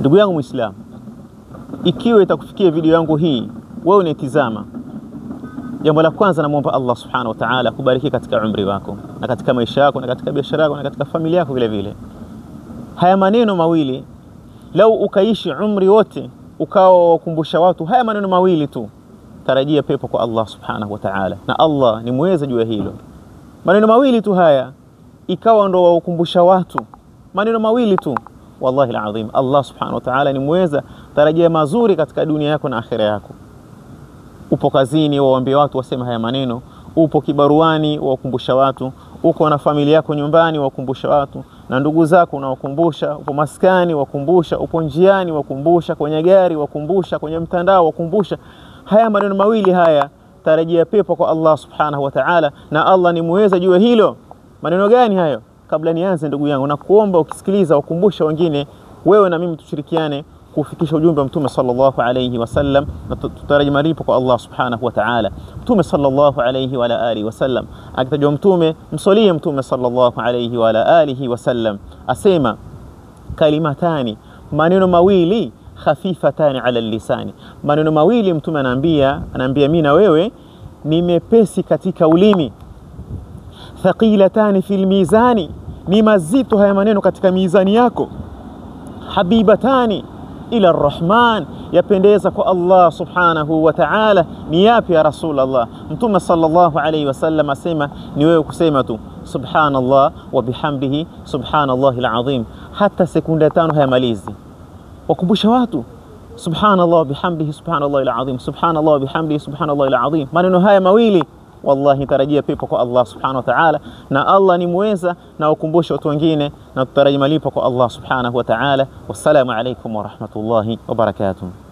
Ndugu yangu Muislamu, ikiwa itakufikia video yangu hii wewe unaitazama, jambo la kwanza namuomba Allah subhanahu wa ta'ala kubariki katika umri wako na katika maisha yako na katika biashara yako na katika familia yako vile vile. Haya maneno mawili lau ukaishi umri wote ukao wakumbusha watu haya maneno mawili tu, tarajia pepo kwa Allah subhanahu wa ta'ala, na Allah ni muweza juu ya hilo. Maneno mawili tu haya ikawa ndo wakumbusha watu, maneno mawili tu, wallahi alazim Allah subhanahu wa ta'ala ni muweza. Tarajia mazuri katika dunia yako na akhira yako. Upo kazini waambie watu waseme haya maneno, upo kibaruani wakumbusha watu, uko na familia yako nyumbani wakumbusha watu, na ndugu zako unawakumbusha, upo maskani wakumbusha, upo njiani wakumbusha, kwenye gari wakumbusha, kwenye mtandao wakumbusha. Haya maneno mawili haya, tarajia pepo kwa Allah subhanahu wa ta'ala, na Allah ni muweza juu ya hilo. Maneno gani hayo? Kabla nianze ndugu yangu, na kuomba ukisikiliza wakumbusha wengine, wewe na mimi tushirikiane kufikisha ujumbe wa Mtume sallallahu alayhi wasallam, na tutaraji malipo kwa Allah subhanahu wa ta'ala. Mtume sallallahu alayhi wa alihi wasallam akitajwa Mtume, msalie Mtume sallallahu alayhi wa alihi wasallam, asema kalimatani, maneno mawili, khafifatani ala lisani, maneno mawili Mtume anaambia mimi na wewe ni mepesi katika ulimi, thaqilatani fil mizani, ni mazito haya maneno katika mizani yako, habibatani ila arrahman, yapendeza kwa Allah subhanahu wa ta'ala. Ni yapi ya Rasulullah? Mtume sallallahu alayhi wasallam asema ni wewe kusema tu subhanallah wa bihamdihi subhanallahi alazim, hata sekunde 5 hayamalizi. Wakumbusha watu subhanallah wa bihamdihi subhanallahi alazim, subhanallah wa bihamdihi subhanallahi alazim. Maneno haya mawili wallahi tarajia pepo kwa Allah subhanahu wa ta'ala, na Allah ni muweza, na ukumbusha watu wengine, na tutarajia malipo kwa Allah subhanahu wa ta'ala. Wassalamu alaykum wa rahmatullahi wa barakatuh.